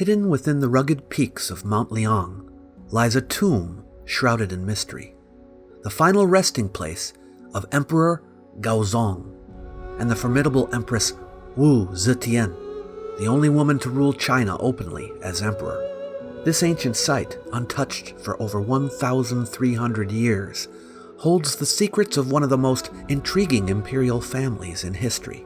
Hidden within the rugged peaks of Mount Liang lies a tomb shrouded in mystery, the final resting place of Emperor Gaozong and the formidable Empress Wu Zetian, the only woman to rule China openly as emperor. This ancient site, untouched for over 1,300 years, holds the secrets of one of the most intriguing imperial families in history.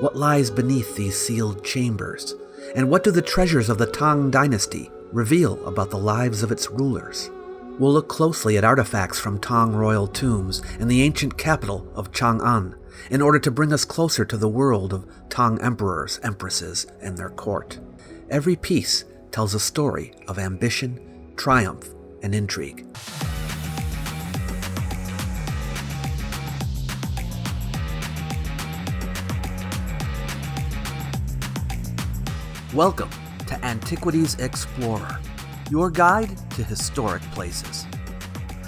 What lies beneath these sealed chambers, and what do the treasures of the Tang dynasty reveal about the lives of its rulers? We'll look closely at artifacts from Tang royal tombs in the ancient capital of Chang'an in order to bring us closer to the world of Tang emperors, empresses, and their court. Every piece tells a story of ambition, triumph, and intrigue. Welcome to Antiquities Explorer, your guide to historic places.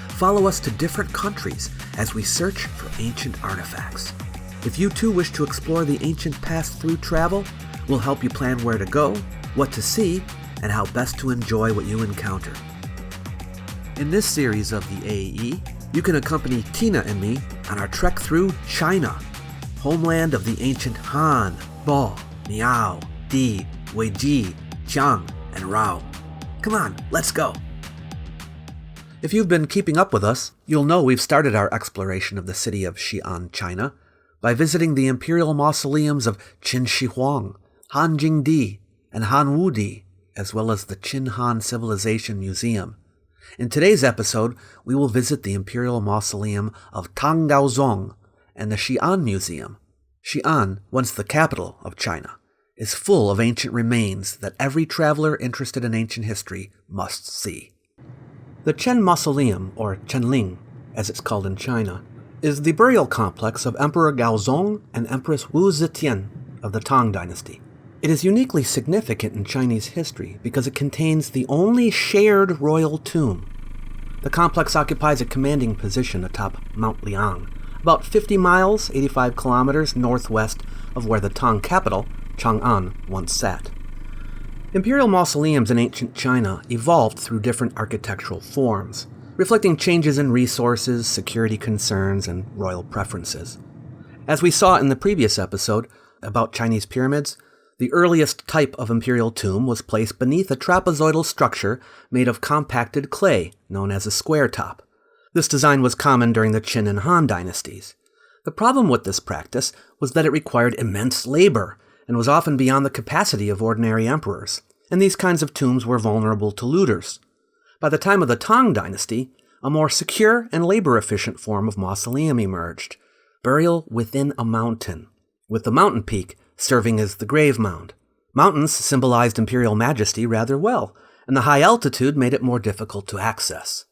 Follow us to different countries as we search for ancient artifacts. If you too wish to explore the ancient past through travel, we'll help you plan where to go, what to see, and how best to enjoy what you encounter. In this series of the AE, you can accompany Tina and me on our trek through China, homeland of the ancient Han, Bo, Miao, Di, Weiji, Jiang, and Rao. Come on, let's go! If you've been keeping up with us, you'll know we've started our exploration of the city of Xi'an, China, by visiting the imperial mausoleums of Qin Shi Huang, Han Jingdi, and Han Wudi, as well as the Qin Han Civilization Museum. In today's episode, we will visit the imperial mausoleum of Tang Gaozong and the Xi'an Museum. Xi'an, once the capital of China, is full of ancient remains that every traveler interested in ancient history must see. The Qian Mausoleum, or Qianling, as it's called in China, is the burial complex of Emperor Gaozong and Empress Wu Zetian of the Tang dynasty. It is uniquely significant in Chinese history because it contains the only shared royal tomb. The complex occupies a commanding position atop Mount Liang, about 50 miles, 85 kilometers northwest of where the Tang capital, Chang'an, once sat. Imperial mausoleums in ancient China evolved through different architectural forms, reflecting changes in resources, security concerns, and royal preferences. As we saw in the previous episode about Chinese pyramids, the earliest type of imperial tomb was placed beneath a trapezoidal structure made of compacted clay, known as a square top. This design was common during the Qin and Han dynasties. The problem with this practice was that it required immense labor and was often beyond the capacity of ordinary emperors, and these kinds of tombs were vulnerable to looters. By the time of the Tang dynasty, a more secure and labor-efficient form of mausoleum emerged, burial within a mountain, with the mountain peak serving as the grave mound. Mountains symbolized imperial majesty rather well, and the high altitude made it more difficult to access.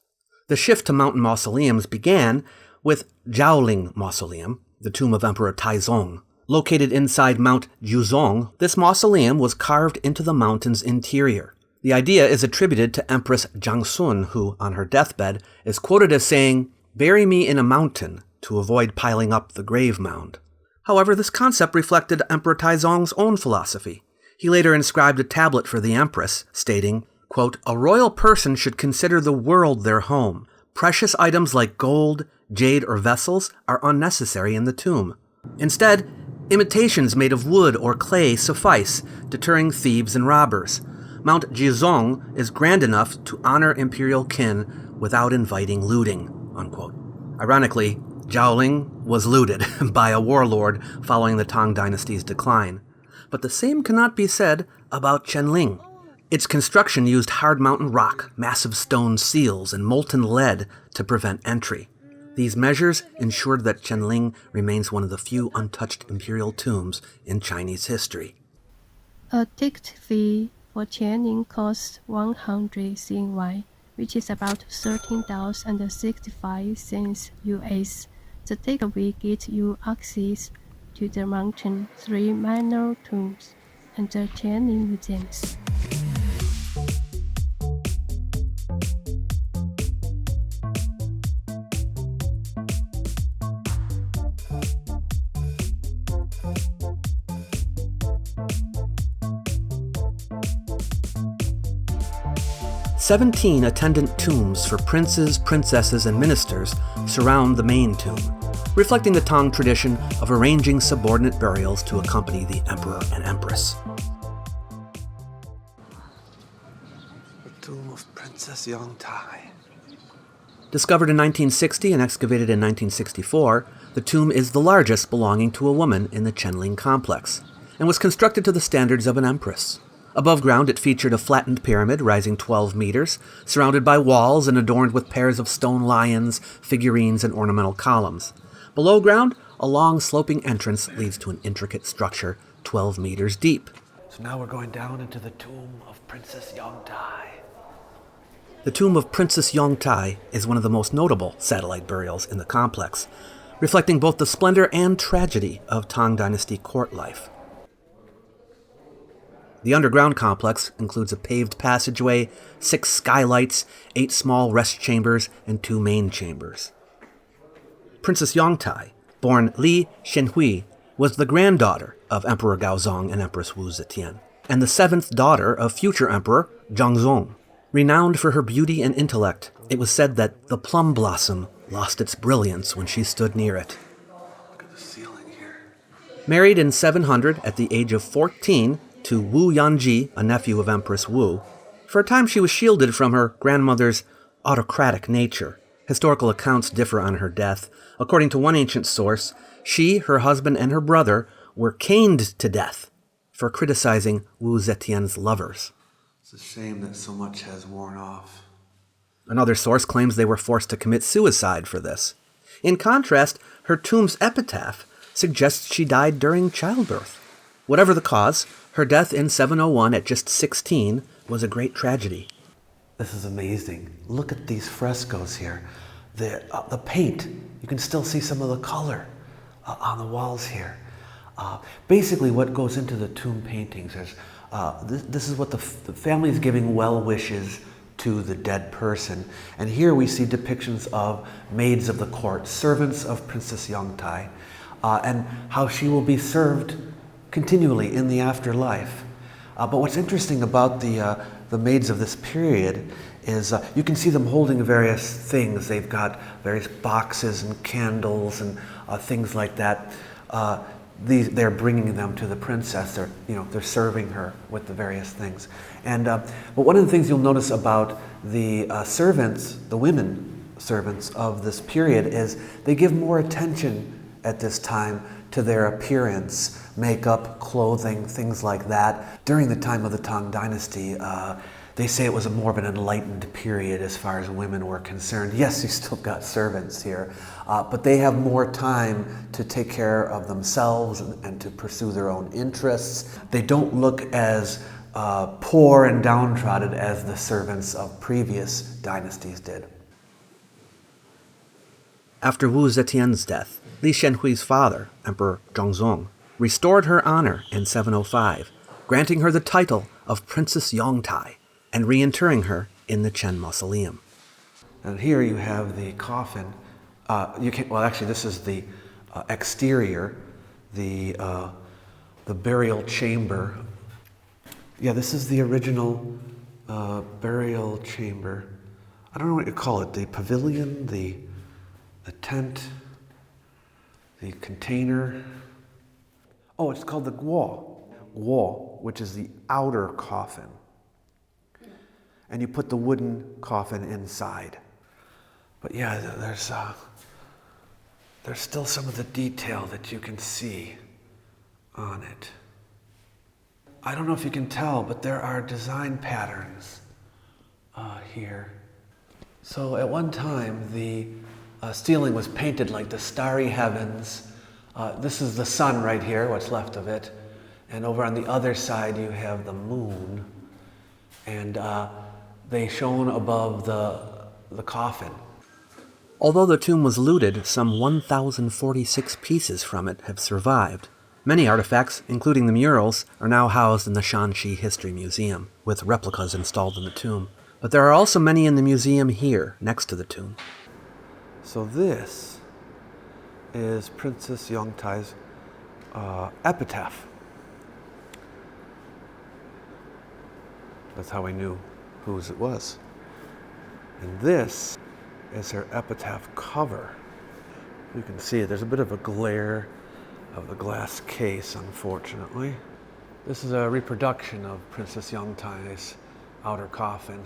The shift to mountain mausoleums began with Qianling Mausoleum, the tomb of Emperor Taizong. Located inside Mount Gaozong, this mausoleum was carved into the mountain's interior. The idea is attributed to Empress Jiangsun, who, on her deathbed, is quoted as saying, "Bury me in a mountain to avoid piling up the grave mound." However, this concept reflected Emperor Taizong's own philosophy. He later inscribed a tablet for the empress, stating, quote, "A royal person should consider the world their home. Precious items like gold, jade, or vessels are unnecessary in the tomb. Instead, imitations made of wood or clay suffice, deterring thieves and robbers. Mount Gaozong is grand enough to honor imperial kin without inviting looting," unquote. Ironically, Qianling was looted by a warlord following the Tang dynasty's decline. But the same cannot be said about Qianling. Its construction used hard mountain rock, massive stone seals, and molten lead to prevent entry. These measures ensured that Qianling remains one of the few untouched imperial tombs in Chinese history. A ticket fee for Qianling costs 100 CNY, which is about 13,065 cents US. The ticket will get you access to the mountain, 3 minor tombs, and the Qianling museums. 17 attendant tombs for princes, princesses, and ministers surround the main tomb, reflecting the Tang tradition of arranging subordinate burials to accompany the emperor and empress. The tomb of Princess Yongtai. Discovered in 1960 and excavated in 1964, the tomb is the largest belonging to a woman in the Qianling complex, and was constructed to the standards of an empress. Above ground, it featured a flattened pyramid rising 12 meters, surrounded by walls and adorned with pairs of stone lions, figurines, and ornamental columns. Below ground, a long sloping entrance leads to an intricate structure 12 meters deep. So now we're going down into the tomb of Princess Yongtai. The tomb of Princess Yongtai is one of the most notable satellite burials in the complex, reflecting both the splendor and tragedy of Tang Dynasty court life. The underground complex includes a paved passageway, 6 skylights, 8 small rest chambers, and 2 main chambers. Princess Yongtai, born Li Shenhui, was the granddaughter of Emperor Gaozong and Empress Wu Zetian, and the 7th daughter of future Emperor Gaozong. Renowned for her beauty and intellect, it was said that the plum blossom lost its brilliance when she stood near it. Look at the ceiling here. Married in 700 at the age of 14 to Wu Yanji, a nephew of Empress Wu, for a time she was shielded from her grandmother's autocratic nature. Historical accounts differ on her death. According to one ancient source, she, her husband, and her brother were caned to death for criticizing Wu Zetian's lovers. It's a shame that so much has worn off. Another source claims they were forced to commit suicide for this. In contrast, her tomb's epitaph suggests she died during childbirth. Whatever the cause, her death in 701 at just 16 was a great tragedy. This is amazing. Look at these frescoes here. The paint, you can still see some of the color on the walls here. Basically what goes into the tomb paintings is this is what the family is giving well wishes to the dead person. And here we see depictions of maids of the court, servants of Princess Yongtai, and how she will be served continually in the afterlife. But what's interesting about the maids of this period is you can see them holding various things. They've got various boxes and candles and things like that. They're bringing them to the princess. They're serving her with the various things. And but one of the things you'll notice about the servants, the women servants of this period, is they give more attention at this time to their appearance, makeup, clothing, things like that. During the time of the Tang Dynasty, they say it was more of an enlightened period as far as women were concerned. Yes, you still got servants here, but they have more time to take care of themselves and to pursue their own interests. They don't look as poor and downtrodden as the servants of previous dynasties did. After Wu Zetian's death, Li Shenhui's father, Emperor Gaozong, restored her honor in 705, granting her the title of Princess Yongtai and reinterring her in the Qian mausoleum. And here you have the coffin. This is the exterior, the burial chamber. Yeah, this is the original burial chamber. I don't know what you call it. The pavilion, the tent, the container. Oh, it's called the guo, which is the outer coffin. And you put the wooden coffin inside. But yeah, there's still some of the detail that you can see on it. I don't know if you can tell, but there are design patterns here. So at one time, the ceiling was painted like the starry heavens. This is the sun right here, what's left of it. And over on the other side, you have the moon. And they shone above the coffin. Although the tomb was looted, some 1,046 pieces from it have survived. Many artifacts, including the murals, are now housed in the Shanxi History Museum, with replicas installed in the tomb. But there are also many in the museum here, next to the tomb. So this is Princess Yongtai's epitaph. That's how we knew whose it was. And this is her epitaph cover. You can see it. There's a bit of a glare of the glass case, unfortunately. This is a reproduction of Princess Yongtai's outer coffin.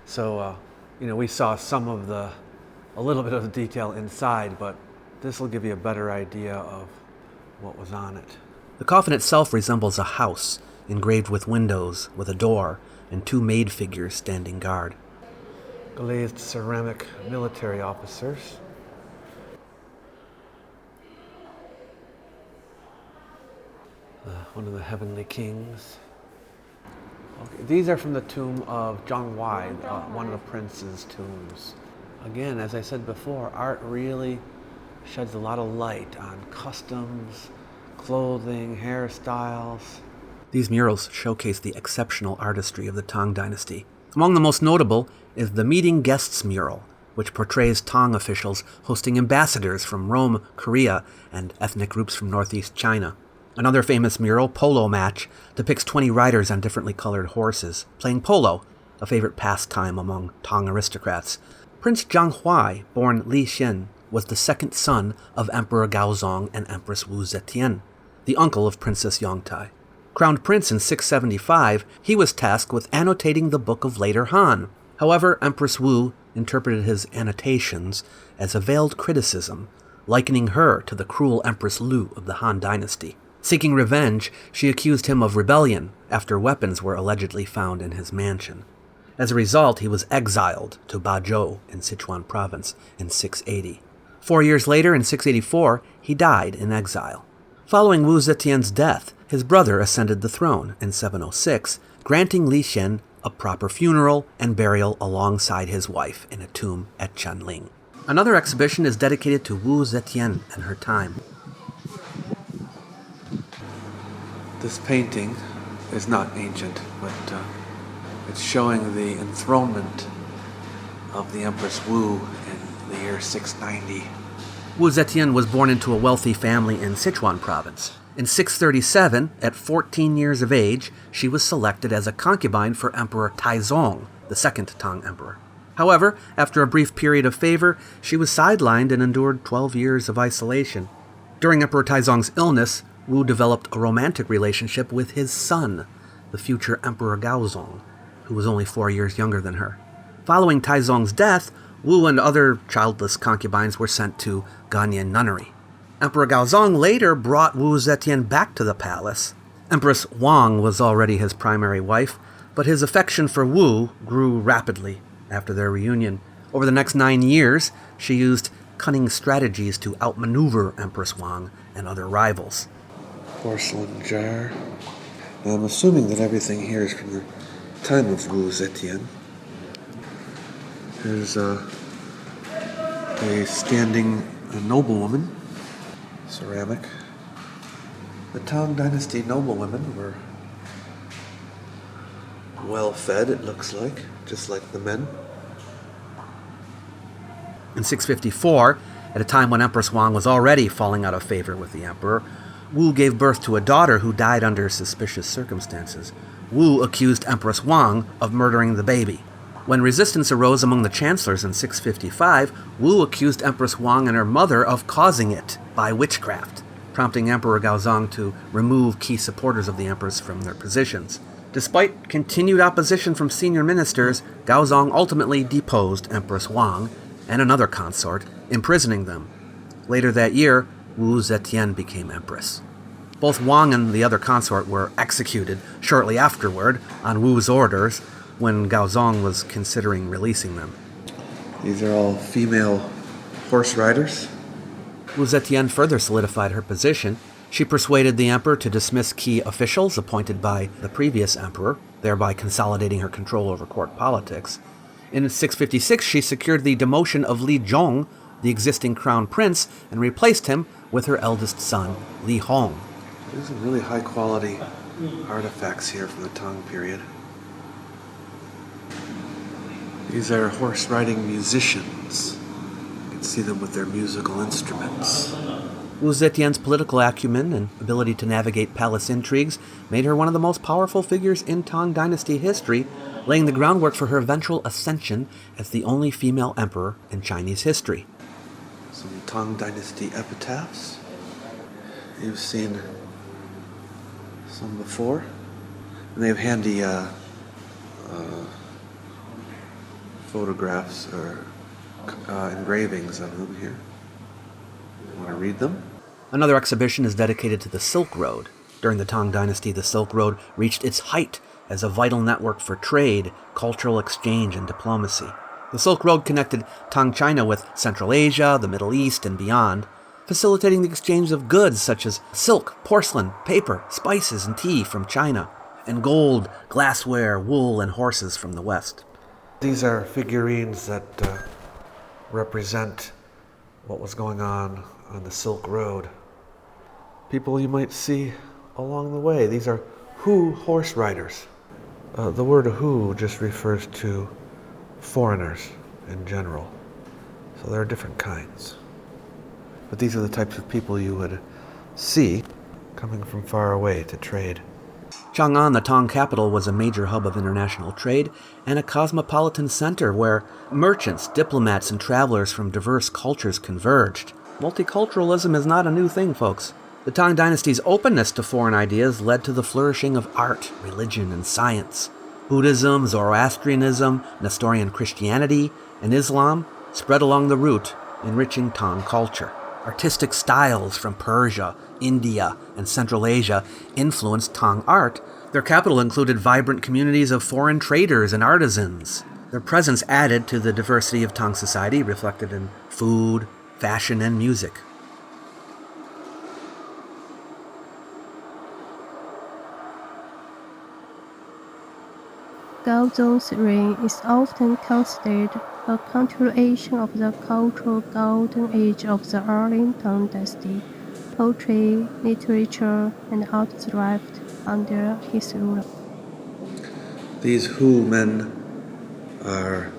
So, we saw a little bit of the detail inside, but this will give you a better idea of what was on it. The coffin itself resembles a house, engraved with windows, with a door, and two maid figures standing guard. Glazed ceramic military officers. One of the heavenly kings. Okay, these are from the tomb of Zhang Wai, one of the prince's tombs. Again, as I said before, art really sheds a lot of light on customs, clothing, hairstyles. These murals showcase the exceptional artistry of the Tang dynasty. Among the most notable is the Meeting Guests mural, which portrays Tang officials hosting ambassadors from Rome, Korea, and ethnic groups from northeast China. Another famous mural, Polo Match, depicts 20 riders on differently colored horses, playing polo, a favorite pastime among Tang aristocrats. Prince Zhang Huai, born Li Xin, was the second son of Emperor Gaozong and Empress Wu Zetian, the uncle of Princess Yongtai. Crowned prince in 675, he was tasked with annotating the Book of Later Han. However, Empress Wu interpreted his annotations as a veiled criticism, likening her to the cruel Empress Lu of the Han dynasty. Seeking revenge, she accused him of rebellion after weapons were allegedly found in his mansion. As a result, he was exiled to Bazhou in Sichuan province in 680. 4 years later, in 684, he died in exile. Following Wu Zetian's death, his brother ascended the throne in 706, granting Li Xin a proper funeral and burial alongside his wife in a tomb at Qianling. Another exhibition is dedicated to Wu Zetian and her time. This painting is not ancient, but it's showing the enthronement of the Empress Wu in the year 690. Wu Zetian was born into a wealthy family in Sichuan province. In 637, at 14 years of age, she was selected as a concubine for Emperor Taizong, the second Tang emperor. However, after a brief period of favor, she was sidelined and endured 12 years of isolation. During Emperor Taizong's illness, Wu developed a romantic relationship with his son, the future Emperor Gaozong, who was only 4 years younger than her. Following Taizong's death, Wu and other childless concubines were sent to Ganyan nunnery. Emperor Gaozong later brought Wu Zetian back to the palace. Empress Wang was already his primary wife, but his affection for Wu grew rapidly after their reunion. Over the next 9 years, she used cunning strategies to outmaneuver Empress Wang and other rivals. Porcelain jar. Now, I'm assuming that everything here is from the time of Wu Zetian. Here's a standing noblewoman. Ceramic. The Tang Dynasty noblewomen were well fed, it looks like, just like the men. In 654, at a time when Empress Wang was already falling out of favor with the emperor, Wu gave birth to a daughter who died under suspicious circumstances. Wu accused Empress Wang of murdering the baby. When resistance arose among the chancellors in 655, Wu accused Empress Wang and her mother of causing it by witchcraft, prompting Emperor Gaozong to remove key supporters of the empress from their positions. Despite continued opposition from senior ministers, Gaozong ultimately deposed Empress Wang and another consort, imprisoning them. Later that year, Wu Zetian became empress. Both Wang and the other consort were executed shortly afterward on Wu's orders when Gaozong was considering releasing them. These are all female horse riders. Wu Zetian further solidified her position. She persuaded the emperor to dismiss key officials appointed by the previous emperor, thereby consolidating her control over court politics. In 656, she secured the demotion of Li Zhong, the existing crown prince, and replaced him with her eldest son, Li Hong. There's some really high-quality artifacts here from the Tang period. These are horse-riding musicians. You can see them with their musical instruments. Wu Zetian's political acumen and ability to navigate palace intrigues made her one of the most powerful figures in Tang dynasty history, laying the groundwork for her eventual ascension as the only female emperor in Chinese history. Some Tang Dynasty epitaphs. You've seen some before. And they have handy photographs or engravings of them here. You want to read them? Another exhibition is dedicated to the Silk Road. During the Tang Dynasty, the Silk Road reached its height as a vital network for trade, cultural exchange, and diplomacy. The Silk Road connected Tang China with Central Asia, the Middle East, and beyond, facilitating the exchange of goods such as silk, porcelain, paper, spices, and tea from China, and gold, glassware, wool, and horses from the West. These are figurines that represent what was going on the Silk Road. People you might see along the way. These are Hu horse riders. The word Hu just refers to foreigners in general. So there are different kinds. But these are the types of people you would see coming from far away to trade. Chang'an, the Tang capital, was a major hub of international trade and a cosmopolitan center where merchants, diplomats, and travelers from diverse cultures converged. Multiculturalism is not a new thing, folks. The Tang Dynasty's openness to foreign ideas led to the flourishing of art, religion, and science. Buddhism, Zoroastrianism, Nestorian Christianity, and Islam spread along the route, enriching Tang culture. Artistic styles from Persia, India, and Central Asia influenced Tang art. Their capital included vibrant communities of foreign traders and artisans. Their presence added to the diversity of Tang society, reflected in food, fashion, and music. Gaozong's reign is often considered a continuation of the cultural golden age of the early Tang Dynasty. Poetry, literature, and art thrived under his rule. These Hu men are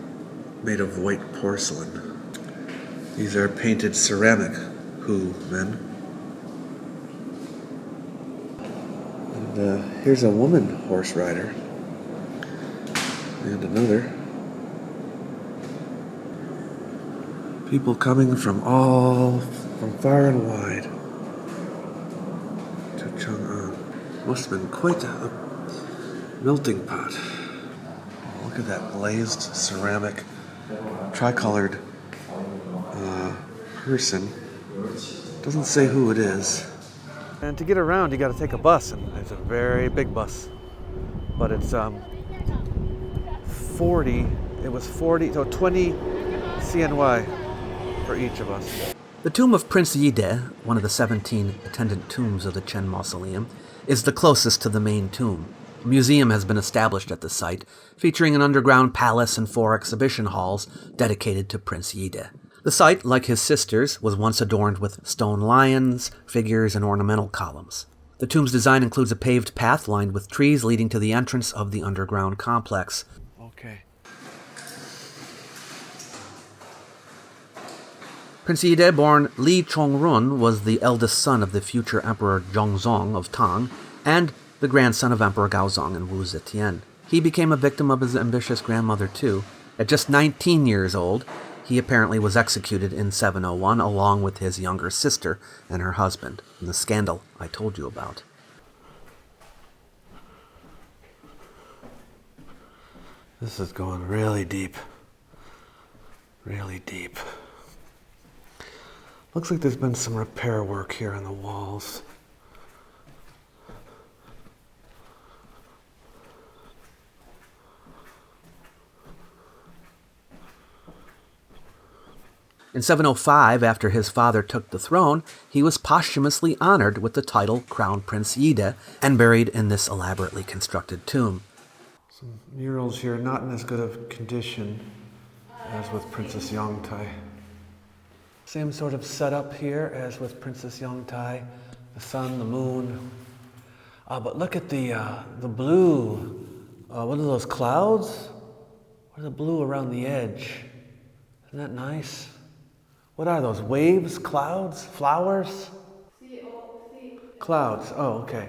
made of white porcelain. These are painted ceramic Hu men. And here's a woman horse rider. And another. People coming from far and wide to Chang'an. Must have been quite a melting pot. Oh, look at that glazed ceramic, tricolored person. Doesn't say who it is. And to get around, you got to take a bus, and it's a very big bus. But it's 40. It was 40, so 20 CNY for each of us. The tomb of Prince Yide, one of the 17 attendant tombs of the Qian mausoleum, is the closest to the main tomb. A museum has been established at the site, featuring an underground palace and 4 exhibition halls dedicated to Prince Yide. The site, like his sister's, was once adorned with stone lions, figures, and ornamental columns. The tomb's design includes a paved path lined with trees leading to the entrance of the underground complex. Okay. Prince Yide, born Li Chongrun, was the eldest son of the future Emperor Gaozong of Tang and the grandson of Emperor Gaozong and Wu Zetian. He became a victim of his ambitious grandmother, too. At just 19 years old, he apparently was executed in 701 along with his younger sister and her husband in the scandal I told you about. This is going really deep. Really deep. Looks like there's been some repair work here on the walls. In 705, after his father took the throne, he was posthumously honored with the title Crown Prince Yide and buried in this elaborately constructed tomb. Some murals here, not in as good of condition as with Princess Yongtai. Same sort of setup here as with Princess Yongtai, the sun, the moon. But look at the blue. What are those clouds? What are the blue around the edge? Isn't that nice? What are those? Waves? Clouds? Flowers? Clouds. Oh, okay.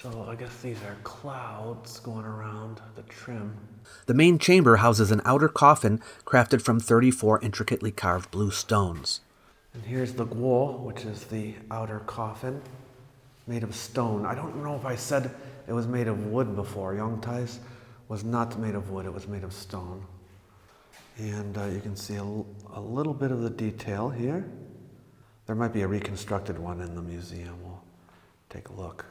So I guess these are clouds going around the trim. The main chamber houses an outer coffin crafted from 34 intricately carved blue stones. And here's the guo, which is the outer coffin, made of stone. I don't know if I said it was made of wood before. Yongtai's was not made of wood, it was made of stone. And you can see a little bit of the detail here. There might be a reconstructed one in the museum. We'll take a look.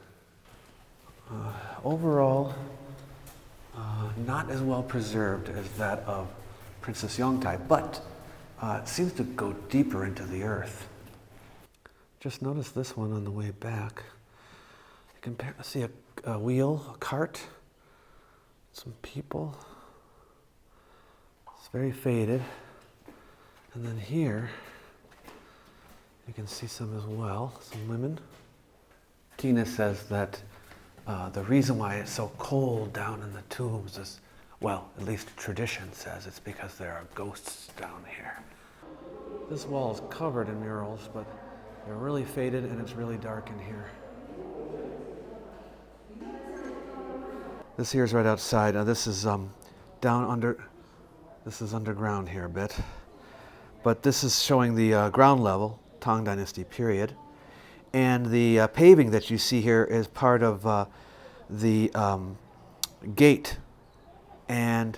Overall, not as well preserved as that of Princess Yongtai, but it seems to go deeper into the earth. Just notice this one on the way back. You can see a wheel, a cart, some people. It's very faded. And then here, you can see some as well, some women. Tina says that the reason why it's so cold down in the tombs is, well, at least tradition says it's because there are ghosts down here. This wall is covered in murals, but they're really faded and it's really dark in here. This here is right outside. This is this is underground here a bit. But this is showing the ground level, Tang Dynasty period. And the paving that you see here is part of the gate. And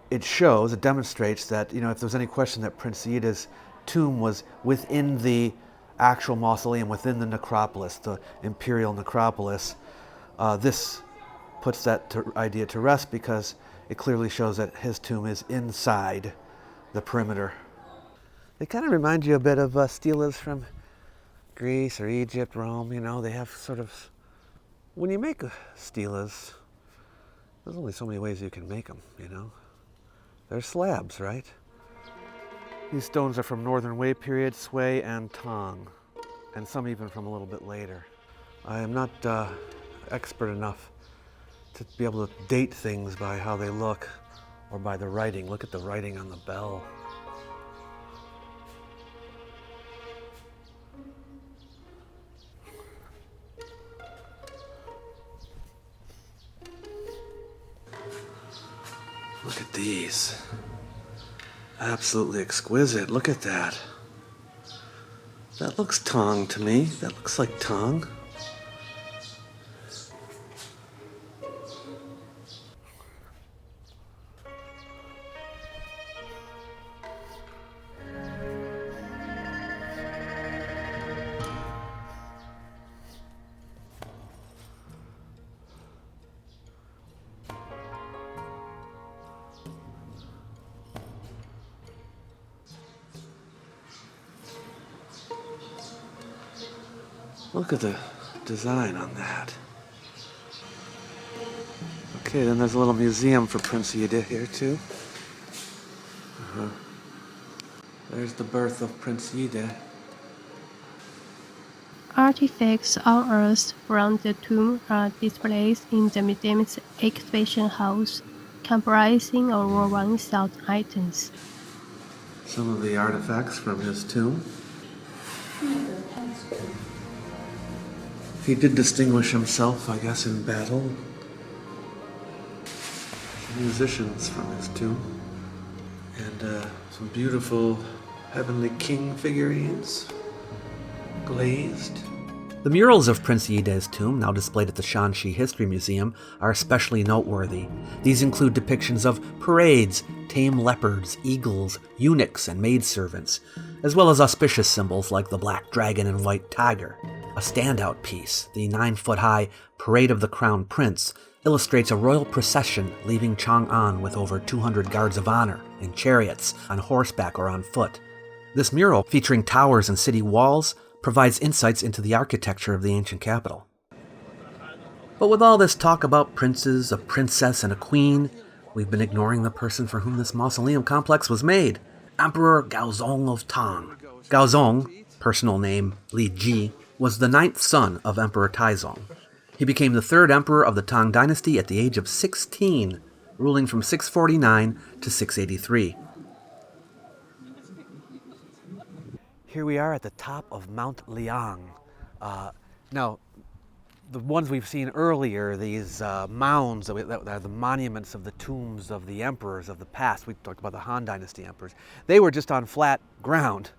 it demonstrates that, if there's any question that Prince Yida's tomb was within the actual mausoleum, within the necropolis, the imperial necropolis, this puts that idea to rest because it clearly shows that his tomb is inside the perimeter. They kind of remind you a bit of stelas from Greece or Egypt, Rome. They have sort of, when you make stelas, there's only so many ways you can make them, They're slabs, right? These stones are from Northern Wei period, Sui and Tang, and some even from a little bit later. I am not expert enough to be able to date things by how they look or by the writing. Look at the writing on the bell. Look at these. Absolutely exquisite. Look at that. That looks Tang to me. That looks like Tang. Look at the design on that. Okay, then there's a little museum for Prince Yida here too. There's the birth of Prince Yida. Artifacts unearthed from the tomb are displayed in the museum's exhibition house, comprising over 1,000 items. Some of the artifacts from his tomb. He did distinguish himself, I guess, in battle. Musicians from his tomb. And some beautiful heavenly king figurines, glazed. The murals of Prince Yida's tomb, now displayed at the Shanxi History Museum, are especially noteworthy. These include depictions of parades, tame leopards, eagles, eunuchs, and maidservants, as well as auspicious symbols like the black dragon and white tiger. A standout piece, the 9-foot-high Parade of the Crown Prince, illustrates a royal procession leaving Chang'an with over 200 guards of honor in chariots, on horseback or on foot. This mural, featuring towers and city walls, provides insights into the architecture of the ancient capital. But with all this talk about princes, a princess, and a queen, we've been ignoring the person for whom this mausoleum complex was made, Emperor Gaozong of Tang. Gaozong, personal name Li Ji, was the 9th son of Emperor Taizong. He became the 3rd emperor of the Tang Dynasty at the age of 16, ruling from 649 to 683. Here we are at the top of Mount Liang. Now, the ones we've seen earlier, these mounds that are the monuments of the tombs of the emperors of the past. We talked about the Han Dynasty emperors. They were just on flat ground.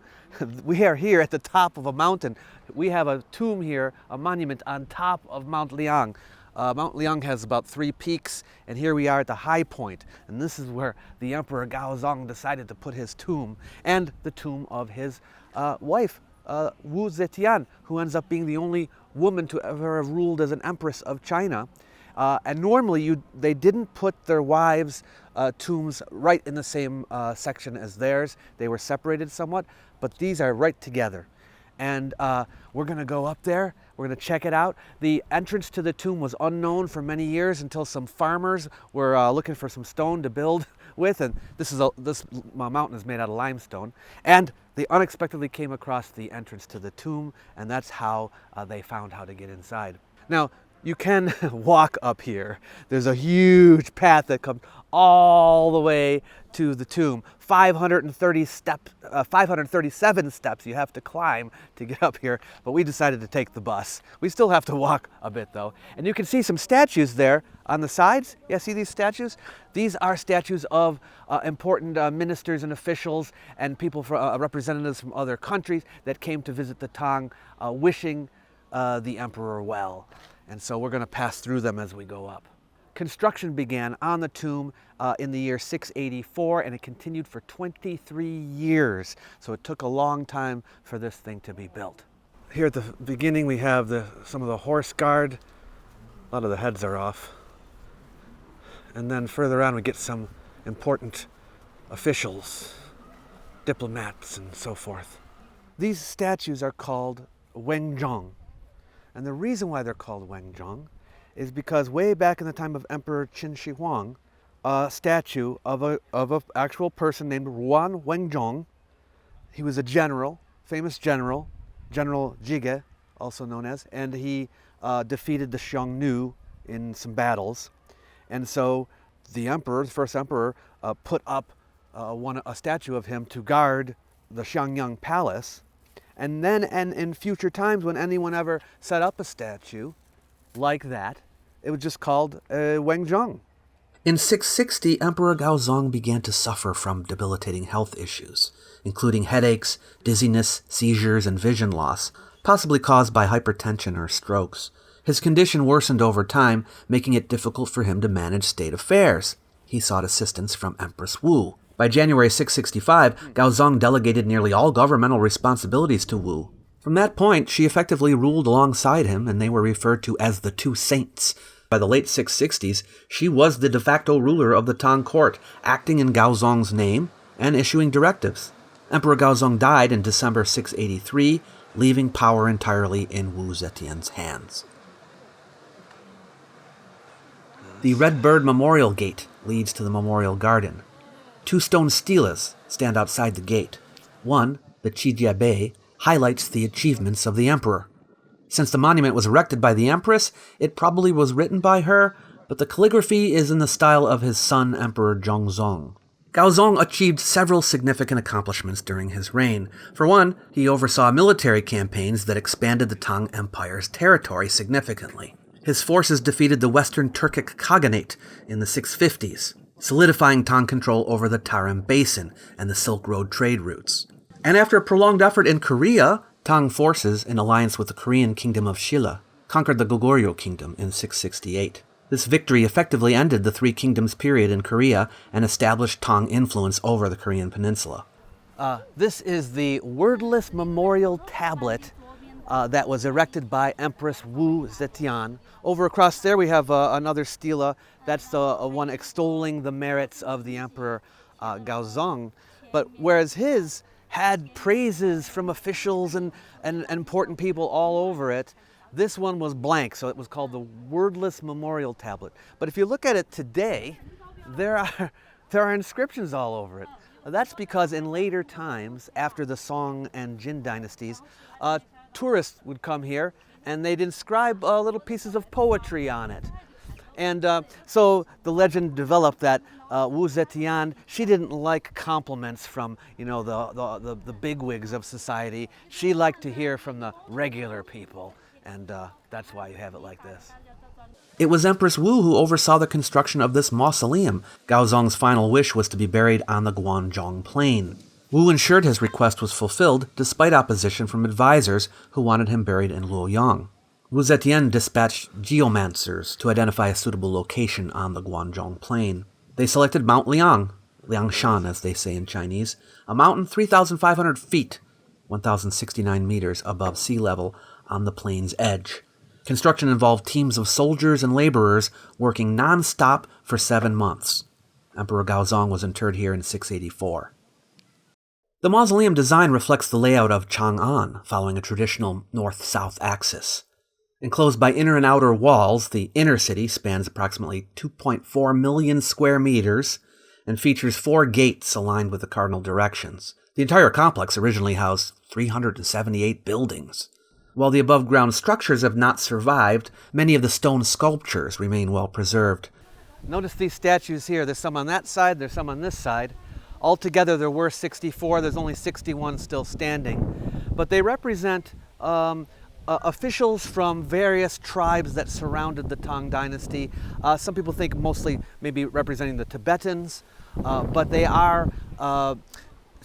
We are here at the top of a mountain. We have a tomb here, a monument on top of Mount Liang. Mount Liang has about 3 peaks, and here we are at the high point. And this is where the Emperor Gaozong decided to put his tomb, and the tomb of his wife, Wu Zetian, who ends up being the only woman to ever have ruled as an empress of China. And normally they didn't put their wives' tombs right in the same section as theirs. They were separated somewhat, but these are right together. And we're going to go up there. We're going to check it out. The entrance to the tomb was unknown for many years until some farmers were looking for some stone to build with. And this mountain is made out of limestone. And they unexpectedly came across the entrance to the tomb, and that's how they found how to get inside. Now, you can walk up here. There's a huge path that comes all the way to the tomb. 537 steps you have to climb to get up here, but we decided to take the bus. We still have to walk a bit though. And you can see some statues there on the sides. Yeah, see these statues? These are statues of important ministers and officials and people, representatives from other countries that came to visit the Tang, wishing the emperor well. And so we're going to pass through them as we go up. Construction began on the tomb in the year 684, and it continued for 23 years. So it took a long time for this thing to be built. Here at the beginning we have some of the horse guard. A lot of the heads are off. And then further on we get some important officials, diplomats and so forth. These statues are called Wenzhong. And the reason why they're called Wenzhong is because way back in the time of Emperor Qin Shi Huang, a statue of an actual person named Ruan Wenzhong. He was a general, famous general, General Jige, also known as, and he defeated the Xiongnu in some battles. And so the emperor, the first emperor, put up a statue of him to guard the Xiangyang palace. And then, and in future times, when anyone ever set up a statue like that, it was just called Wenzhong. In 660, Emperor Gaozong began to suffer from debilitating health issues, including headaches, dizziness, seizures, and vision loss, possibly caused by hypertension or strokes. His condition worsened over time, making it difficult for him to manage state affairs. He sought assistance from Empress Wu. By January 665, Gaozong delegated nearly all governmental responsibilities to Wu. From that point, she effectively ruled alongside him, and they were referred to as the Two Saints. By the late 660s, she was the de facto ruler of the Tang court, acting in Gaozong's name and issuing directives. Emperor Gaozong died in December 683, leaving power entirely in Wu Zetian's hands. The Red Bird Memorial Gate leads to the Memorial Garden. 2 stone stelas stand outside the gate. One, the Qijiabei, highlights the achievements of the emperor. Since the monument was erected by the empress, it probably was written by her, but the calligraphy is in the style of his son, Emperor Zhongzong. Gaozong achieved several significant accomplishments during his reign. For one, he oversaw military campaigns that expanded the Tang Empire's territory significantly. His forces defeated the Western Turkic Khaganate in the 650s, solidifying Tang control over the Tarim Basin and the Silk Road trade routes. And after a prolonged effort in Korea, Tang forces, in alliance with the Korean kingdom of Shilla, conquered the Goguryeo kingdom in 668. This victory effectively ended the Three Kingdoms period in Korea and established Tang influence over the Korean peninsula. This is the wordless memorial tablet that was erected by Empress Wu Zetian. Over across there we have another stela. That's the one extolling the merits of the Emperor Gaozong. But whereas his had praises from officials and important people all over it, this one was blank, so it was called the wordless memorial tablet. But if you look at it today, there are inscriptions all over it. That's because in later times, after the Song and Jin dynasties, tourists would come here and they'd inscribe little pieces of poetry on it. And so the legend developed that Wu Zetian, she didn't like compliments from, the bigwigs of society. She liked to hear from the regular people. and that's why you have it like this. It was Empress Wu who oversaw the construction of this mausoleum. Gaozong's final wish was to be buried on the Guangzhong plain. Wu ensured his request was fulfilled despite opposition from advisors who wanted him buried in Luoyang. Wu Zetian dispatched geomancers to identify a suitable location on the Guangzhong plain. They selected Mount Liang, Liangshan as they say in Chinese, a mountain 3,500 feet, 1,069 meters above sea level on the plain's edge. Construction involved teams of soldiers and laborers working non-stop for 7 months. Emperor Gaozong was interred here in 684. The mausoleum design reflects the layout of Chang'an, following a traditional north-south axis. Enclosed by inner and outer walls, the inner city spans approximately 2.4 million square meters and features 4 gates aligned with the cardinal directions. The entire complex originally housed 378 buildings. While the above-ground structures have not survived, many of the stone sculptures remain well preserved. Notice these statues here. There's some on that side, there's some on this side. Altogether there were 64, there's only 61 still standing. But they represent officials from various tribes that surrounded the Tang dynasty. Some people think mostly maybe representing the Tibetans, but they are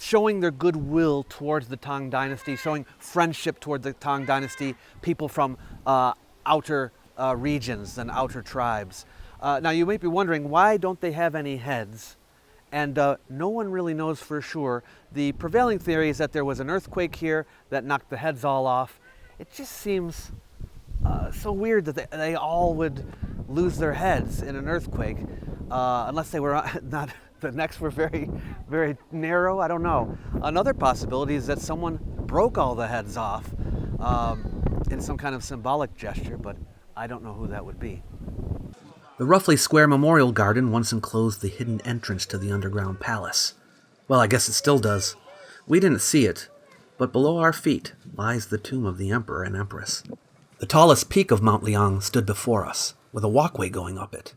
showing their goodwill towards the Tang dynasty, showing friendship toward the Tang dynasty, people from outer regions and outer tribes. Now you might be wondering, why don't they have any heads? And no one really knows for sure. The prevailing theory is that there was an earthquake here that knocked the heads all off. It just seems so weird that they all would lose their heads in an earthquake, unless they were not, the necks were very, very narrow. I don't know. Another possibility is that someone broke all the heads off in some kind of symbolic gesture, but I don't know who that would be. The roughly square memorial garden once enclosed the hidden entrance to the underground palace. Well, I guess it still does. We didn't see it, but below our feet lies the tomb of the emperor and empress. The tallest peak of Mount Liang stood before us, with a walkway going up it.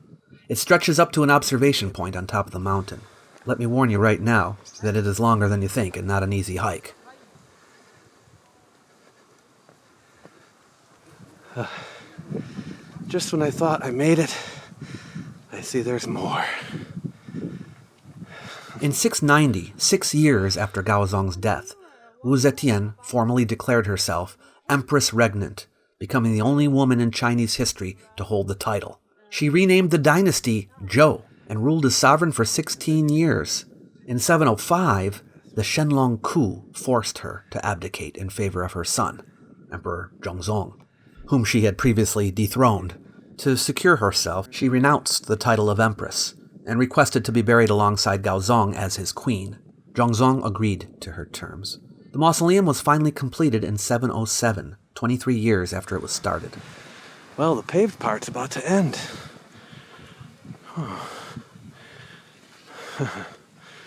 It stretches up to an observation point on top of the mountain. Let me warn you right now that it is longer than you think and not an easy hike. Just when I thought I made it, I see there's more. In 690, 6 years after Gaozong's death, Wu Zetian formally declared herself Empress Regnant, becoming the only woman in Chinese history to hold the title. She renamed the dynasty Zhou and ruled as sovereign for 16 years. In 705, the Qianling coup forced her to abdicate in favor of her son, Emperor Gaozong, whom she had previously dethroned. To secure herself, she renounced the title of empress and requested to be buried alongside Gaozong as his queen. Gaozong agreed to her terms. The mausoleum was finally completed in 707, 23 years after it was started. Well, the paved part's about to end.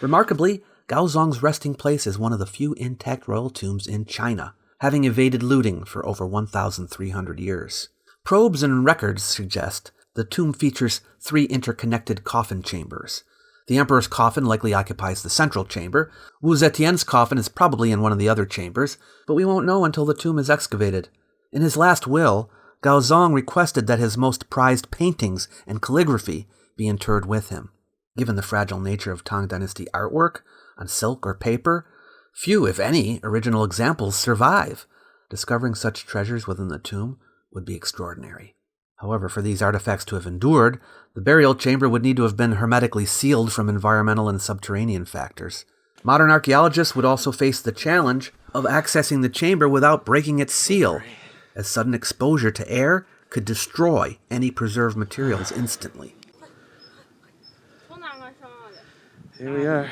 Remarkably, Gaozong's resting place is one of the few intact royal tombs in China, having evaded looting for over 1,300 years. Probes and records suggest the tomb features 3 interconnected coffin chambers. The emperor's coffin likely occupies the central chamber. Wu Zetian's coffin is probably in one of the other chambers, but we won't know until the tomb is excavated. In his last will, Gaozong requested that his most prized paintings and calligraphy be interred with him. Given the fragile nature of Tang Dynasty artwork, on silk or paper, few, if any, original examples survive. Discovering such treasures within the tomb would be extraordinary. However, for these artifacts to have endured, the burial chamber would need to have been hermetically sealed from environmental and subterranean factors. Modern archaeologists would also face the challenge of accessing the chamber without breaking its seal, as sudden exposure to air could destroy any preserved materials instantly. Here we are.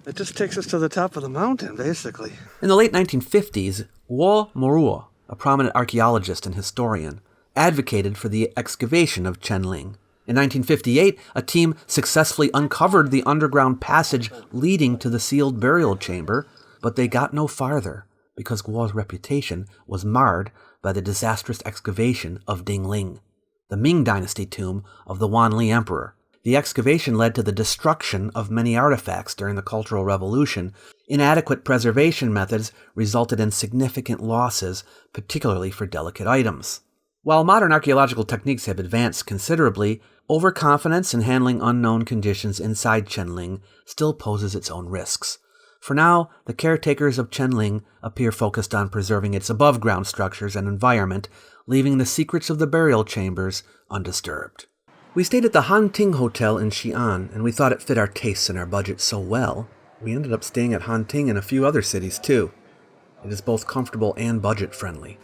It just takes us to the top of the mountain, basically. In the late 1950s, Wu Moruo, a prominent archaeologist and historian, advocated for the excavation of Qianling. In 1958, a team successfully uncovered the underground passage leading to the sealed burial chamber, but they got no farther because Guo's reputation was marred by the disastrous excavation of Dingling, the Ming Dynasty tomb of the Wanli Emperor. The excavation led to the destruction of many artifacts during the Cultural Revolution. Inadequate preservation methods resulted in significant losses, particularly for delicate items. While modern archaeological techniques have advanced considerably, overconfidence in handling unknown conditions inside Qianling still poses its own risks. For now, the caretakers of Qianling appear focused on preserving its above-ground structures and environment, leaving the secrets of the burial chambers undisturbed. We stayed at the Hanting Hotel in Xi'an, and we thought it fit our tastes and our budget so well, we ended up staying at Hanting in a few other cities too. It is both comfortable and budget-friendly.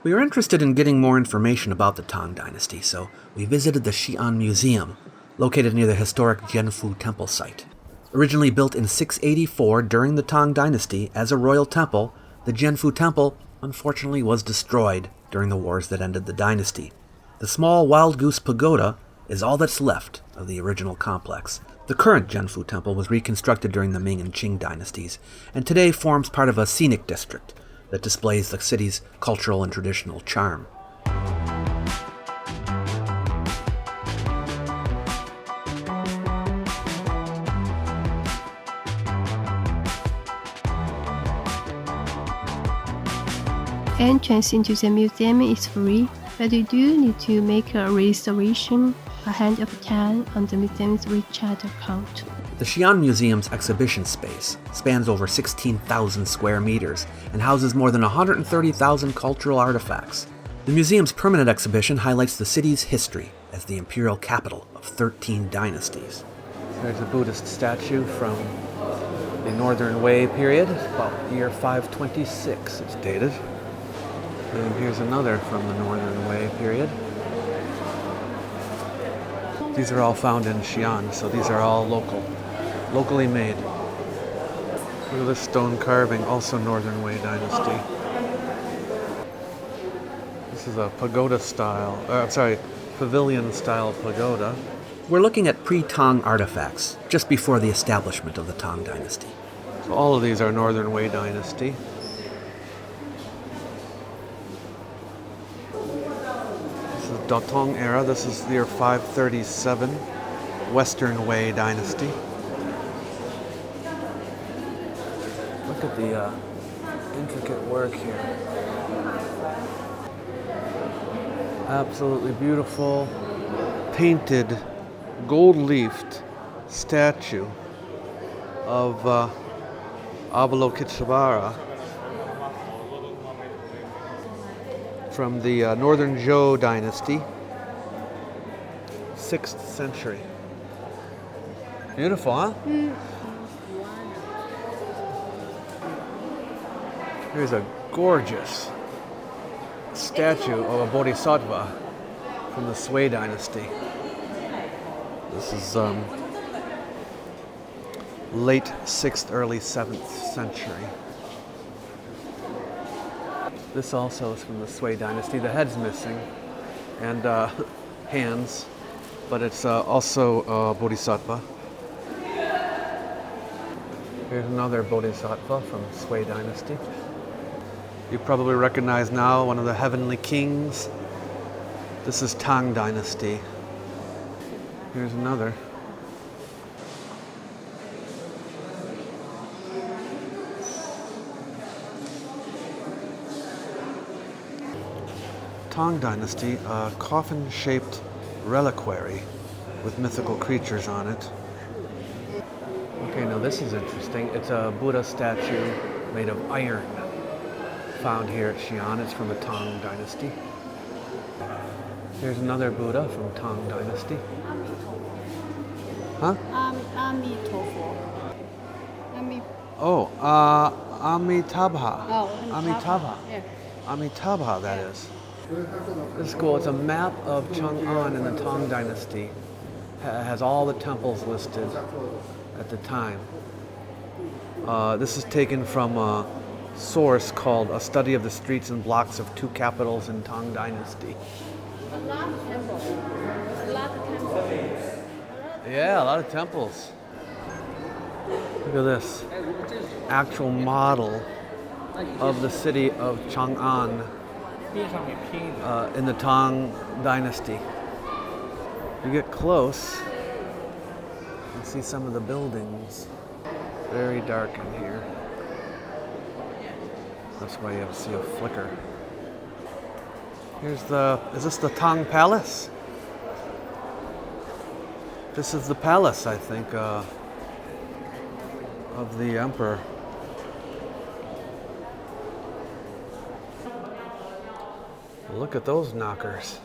We were interested in getting more information about the Tang Dynasty, so we visited the Xi'an Museum, located near the historic Jianfu Temple site. Originally built in 684 during the Tang Dynasty as a royal temple, the Jianfu Temple unfortunately was destroyed during the wars that ended the dynasty. The small Wild Goose Pagoda is all that's left of the original complex. The current Jianfu Temple was reconstructed during the Ming and Qing dynasties, and today forms part of a scenic district that displays the city's cultural and traditional charm. Entrance into the museum is free, but you do need to make a reservation ahead of time on the museum's WeChat account. The Xi'an Museum's exhibition space spans over 16,000 square meters and houses more than 130,000 cultural artifacts. The museum's permanent exhibition highlights the city's history as the imperial capital of 13 dynasties. There's a Buddhist statue from the Northern Wei period, about year 526 it's dated. And here's another from the Northern Wei period. These are all found in Xi'an, so these are all locally made. Look at this stone carving, also Northern Wei dynasty. This is a pagoda style, pavilion style pagoda. We're looking at pre-Tang artifacts, just before the establishment of the Tang dynasty. So all of these are Northern Wei dynasty. Datong era, this is the year 537, Western Wei dynasty. Look at the intricate work here. Absolutely beautiful, painted, gold-leafed statue of Avalokiteshvara from the Northern Zhou dynasty, 6th century. Beautiful, huh? Here's a gorgeous statue of a bodhisattva from the Sui dynasty. This is late 6th, early 7th century. This also is from the Sui dynasty. The head's missing and hands, but it's also bodhisattva. Here's another bodhisattva from Sui dynasty. You probably recognize now one of the heavenly kings. This is Tang dynasty. Here's another. Tang dynasty, a coffin-shaped reliquary with mythical creatures on it. Okay, now this is interesting. It's a Buddha statue made of iron, found here at Xi'an. It's from the Tang dynasty. Here's another Buddha from Tang dynasty. Huh? Oh, Amitabha. Oh, Amitabha. Yeah. Amitabha, that is. This is cool. It's a map of Chang'an in the Tang dynasty. Has all the temples listed at the time. This is taken from a source called A Study of the Streets and Blocks of Two Capitals in Tang Dynasty. A lot of temples. A lot of temples. Yeah, a lot of temples. Look at this. Actual model of the city of Chang'an in the Tang Dynasty. You get close, you can see some of the buildings. Very dark in here. That's why you see a flicker. Here's is this the Tang Palace? This is the palace, I think, of the emperor. Look at those knockers.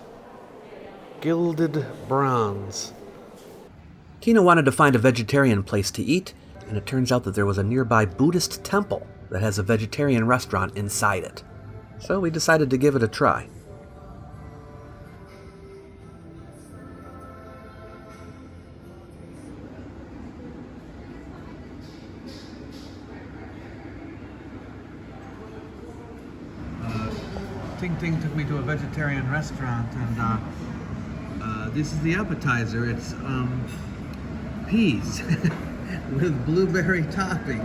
Gilded bronze. Tina wanted to find a vegetarian place to eat, and it turns out that there was a nearby Buddhist temple that has a vegetarian restaurant inside it. So we decided to give it a try. Ting took me to a vegetarian restaurant, and this is the appetizer. It's peas with blueberry topping.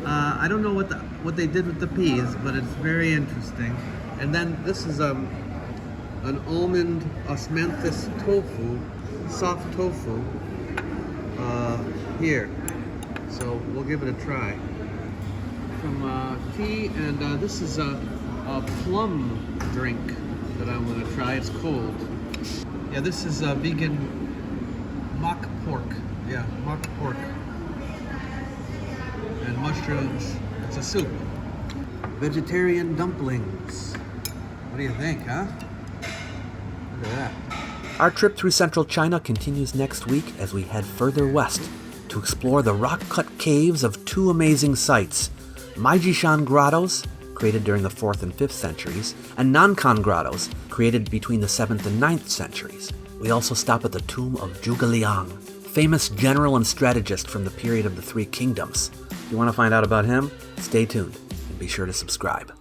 I don't know what they did with the peas, but it's very interesting. And then this is an almond osmanthus tofu, soft tofu, here. So we'll give it a try. Some tea, and this is a plum drink that I'm going to try. It's cold. Yeah, this is vegan mock pork. Yeah, mock pork. And mushrooms. It's a soup. Vegetarian dumplings. What do you think, huh? Look at that. Our trip through central China continues next week as we head further west to explore the rock-cut caves of two amazing sites, Maijishan Grottos, created during the 4th and 5th centuries, and Nankan Grottos, created between the 7th and 9th centuries. We also stop at the tomb of Zhuge Liang, famous general and strategist from the period of the Three Kingdoms. If you want to find out about him, stay tuned and be sure to subscribe.